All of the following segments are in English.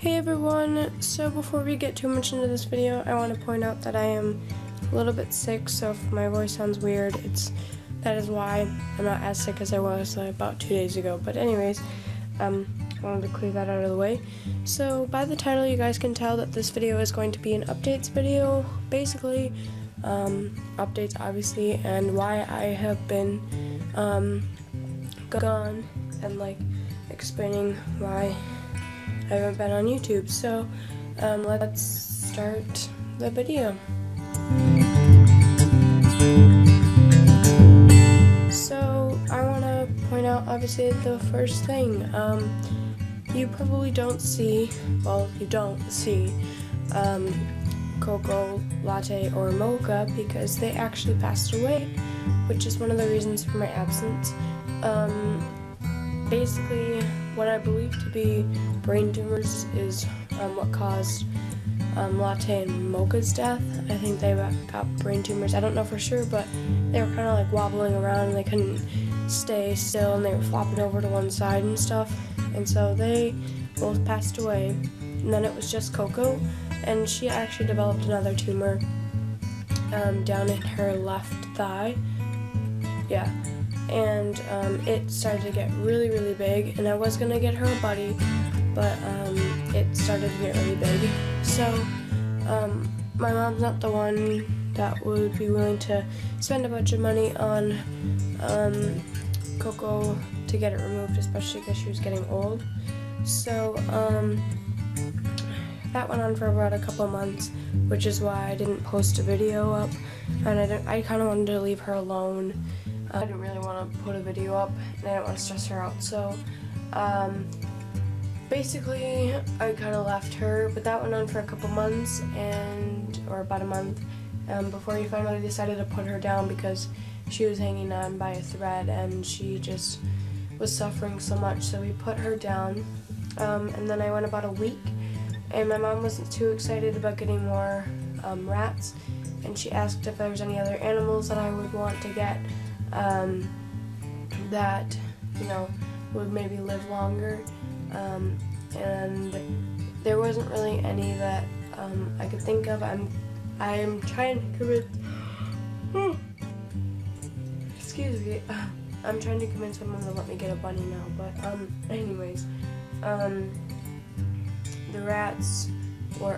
Hey everyone, so before we get too much into this video, I want to point out that I am a little bit sick, so if my voice sounds weird, that is why. I'm not as sick as I was about 2 days ago, but anyways, I wanted to clear that out of the way. So by the title, you guys can tell that this video is going to be an updates video, basically, updates obviously, and why I have been gone, and explaining why I haven't been on YouTube. So let's start the video. So I want to point out, obviously, the first thing, you probably don't see, Coco, Latte, or Mocha because they actually passed away, which is one of the reasons for my absence. Basically, what I believe to be brain tumors is what caused Latte and Mocha's death. I think they got brain tumors. I don't know for sure, but they were kind of like wobbling around and they couldn't stay still and they were flopping over to one side and stuff. And so they both passed away. And then it was just Coco, and she actually developed another tumor down in her left thigh. Yeah. And it started to get really, really big, and I was gonna get her a buddy, but it started to get really big. So my mom's not the one that would be willing to spend a bunch of money on Coco to get it removed, especially because she was getting old. So that went on for about a couple months, which is why I didn't post a video up, and I kind of wanted to leave her alone. I didn't really want to put a video up, and I didn't want to stress her out, so basically I kind of left her, but that went on for a couple months, or about a month, before he finally decided to put her down because she was hanging on by a thread and she just was suffering so much, so we put her down, and then I went about a week, and my mom wasn't too excited about getting more rats, and she asked if there was any other animals that I would want to get that, would maybe live longer, and there wasn't really any that I could think of. I'm trying to convince, excuse me, I'm trying to convince my mom to let me get a bunny now, but anyways, the rats,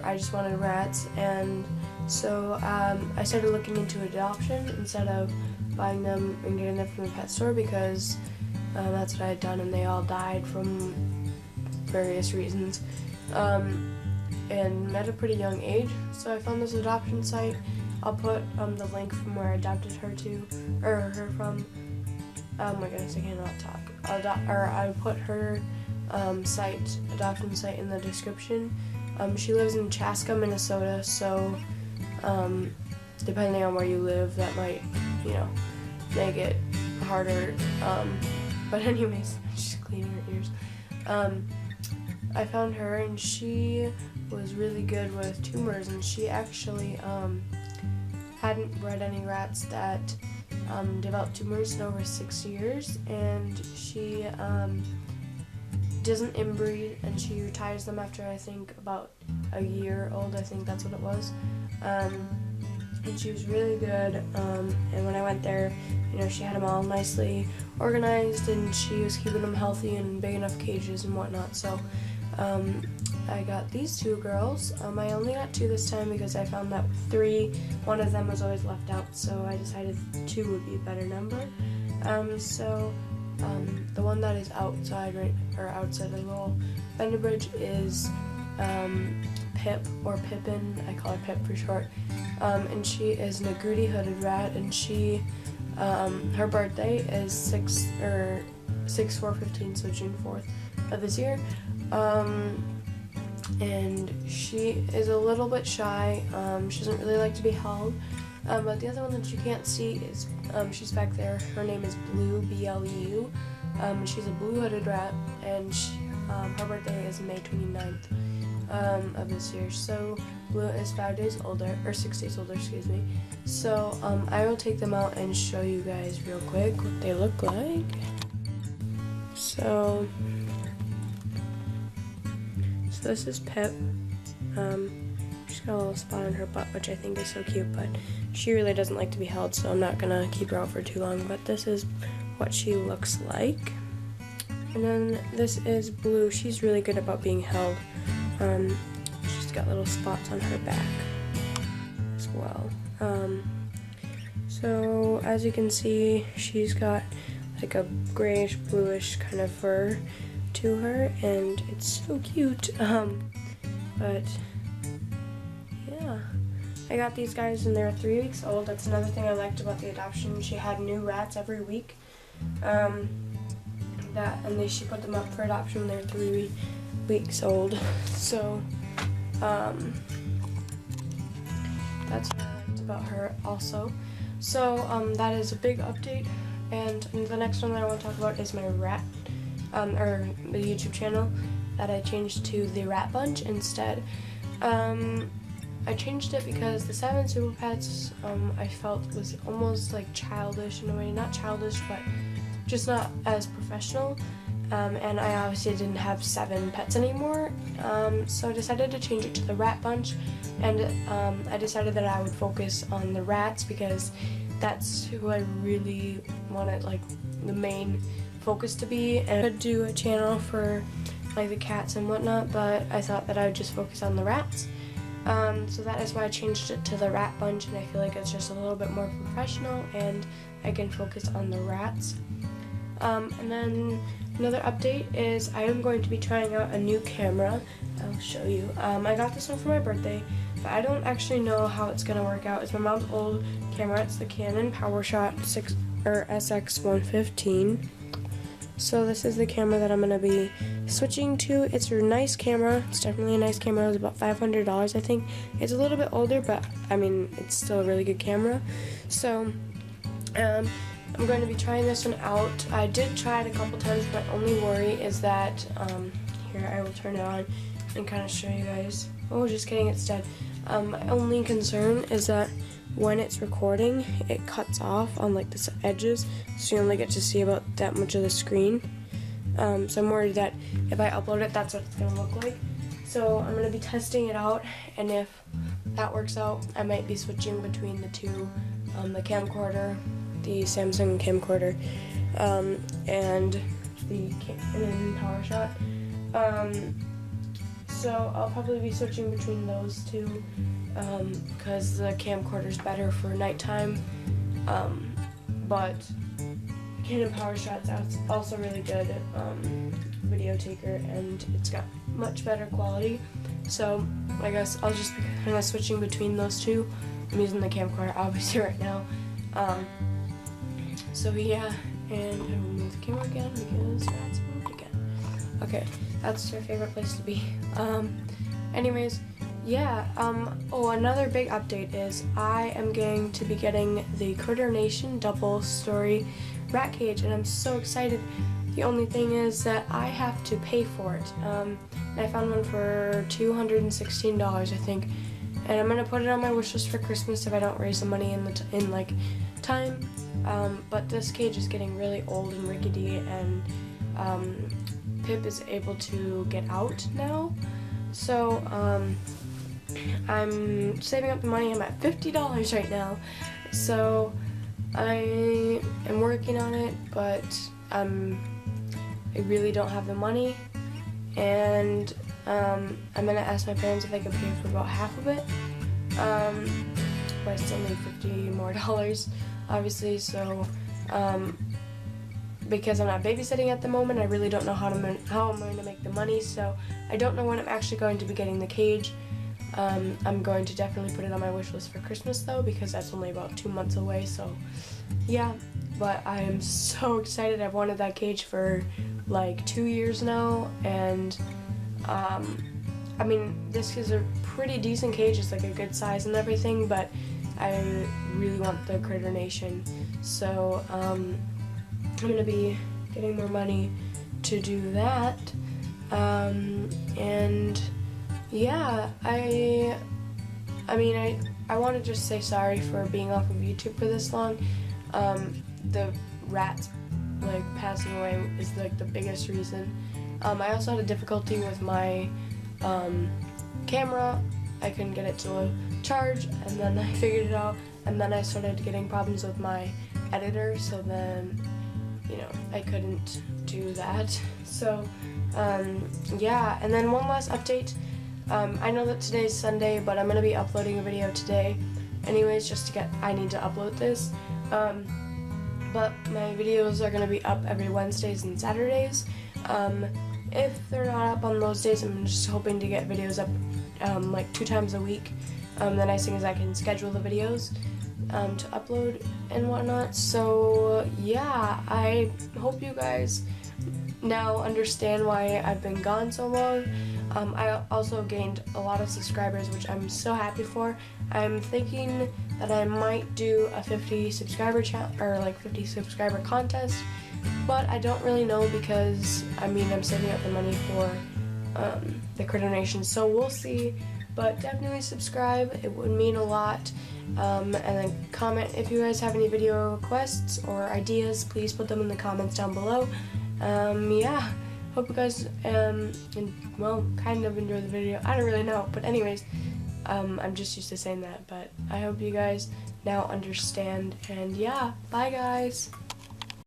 I just wanted rats, and so I started looking into adoption instead of buying them and getting them from the pet store, because that's what I had done, and they all died from various reasons, and at a pretty young age. So I found this adoption site. I'll put the link from where I adopted her from. Oh my goodness, I cannot talk. I put her adoption site in the description. She lives in Chaska, Minnesota, so depending on where you live, that might, make it harder, but anyways, she's cleaning her ears. I found her, and she was really good with tumors, and she actually hadn't bred any rats that developed tumors in over 6 years, and she doesn't inbreed, and she retires them after, I think, about a year old. I think that's what it was. And she was really good, and when I went there, she had them all nicely organized, and she was keeping them healthy and big enough cages and whatnot. So I got these two girls. I only got 2 this time because I found that 3, one of them was always left out, so I decided 2 would be a better number. The one that is outside of the little fender bridge is Pip, or Pippin. I call her Pip for short, and she is an agouti hooded rat, and she her birthday is 6/4/15, so June 4th of this year, and she is a little bit shy. She doesn't really like to be held, but the other one that you can't see is she's back there. Her name is Blue, B-L-U. She's a blue hooded rat, and her birthday is May 29th. Of this year. So Blue is 6 days older, excuse me. So I will take them out and show you guys real quick what they look like. So So this is Pip. She's got a little spot on her butt, which I think is so cute, but she really doesn't like to be held, so I'm not gonna keep her out for too long. But this is what she looks like. And then this is Blue. She's really good about being held. She's got little spots on her back as well. So as you can see, she's got like a grayish bluish kind of fur to her, and it's so cute. But yeah, I got these guys and they're 3 weeks old. That's another thing I liked about the adoption. She had new rats every week. She put them up for adoption when they're 3 weeks old. So that's what I liked about her also. So that is a big update. And the next one that I want to talk about is my rat, or the YouTube channel that I changed to the Rat Bunch instead. I changed it because the 7 Super Pets I felt was almost like childish in a way. Not childish, but just not as professional. And I obviously didn't have 7 pets anymore. So I decided to change it to the Rat Bunch. And I decided that I would focus on the rats because that's who I really wanted, like, the main focus to be. And I could do a channel for like the cats and whatnot, but I thought that I would just focus on the rats. So that is why I changed it to the Rat Bunch, and I feel like it's just a little bit more professional and I can focus on the rats. And then another update is I am going to be trying out a new camera. I'll show you. I got this one for my birthday, but I don't actually know how it's going to work out. It's my mom's old camera. It's the Canon PowerShot SX115. So this is the camera that I'm going to be switching to. It's a nice camera. It's definitely a nice camera. It was about $500, I think. It's a little bit older, but I mean, it's still a really good camera. So I'm going to be trying this one out. I did try it a couple times. My only worry is that, here, I will turn it on and kind of show you guys. Oh, just kidding, it's dead. My only concern is that when it's recording, it cuts off on like the edges, so you only get to see about that much of the screen. So I'm worried that if I upload it, that's what it's going to look like. So I'm going to be testing it out, and if that works out, I might be switching between the two, the camcorder, the Samsung camcorder, and the Canon PowerShot. So I'll probably be switching between those two, because the camcorder's better for nighttime, but Canon PowerShot's also really good video taker, and it's got much better quality. So I guess I'll just be kind of switching between those two. I'm using the camcorder obviously right now. So yeah, and I will move the camera again because rats moved again. Okay, that's my favorite place to be. Anyways, yeah, oh, another big update is I am going to be getting the Critter Nation double story rat cage, and I'm so excited. The only thing is that I have to pay for it. And I found one for $216, I think, and I'm gonna put it on my wish list for Christmas if I don't raise the money in like time. But this cage is getting really old and rickety, and Pip is able to get out now. So I'm saving up the money. I'm at $50 right now. So I am working on it, but I really don't have the money, and I'm gonna ask my parents if they can pay for about half of it. But I still need $50 more, obviously. So because I'm not babysitting at the moment, I really don't know how I'm going to make the money. So I don't know when I'm actually going to be getting the cage. I'm going to definitely put it on my wish list for Christmas though, because that's only about 2 months away. So yeah, but I am so excited. I've wanted that cage for like 2 years now, and I mean, this is a pretty decent cage. It's like a good size and everything, but I really want the Critter Nation. So I'm gonna be getting more money to do that. And yeah, I want to just say sorry for being off of YouTube for this long. The rats like passing away is like the biggest reason. I also had a difficulty with my camera. I couldn't get it to charge, and then I figured it out, and then I started getting problems with my editor, so then, you know, I couldn't do that. So, yeah, and then one last update. I know that today's Sunday, but I'm going to be uploading a video today anyways, I need to upload this. But my videos are going to be up every Wednesdays and Saturdays. If they're not up on those days, I'm just hoping to get videos up like 2 times a week. The nice thing is I can schedule the videos to upload and whatnot. So yeah, I hope you guys now understand why I've been gone so long. I also gained a lot of subscribers, which I'm so happy for. I'm thinking that I might do a 50 subscriber or like 50 subscriber contest, but I don't really know because I'm saving up the money for the Critter Nation, so we'll see. But definitely subscribe, it would mean a lot. And then comment if you guys have any video requests or ideas. Please put them in the comments down below. Yeah, hope you guys kind of enjoy the video. I don't really know, but anyways, I'm just used to saying that, but I hope you guys now understand, and yeah, bye guys.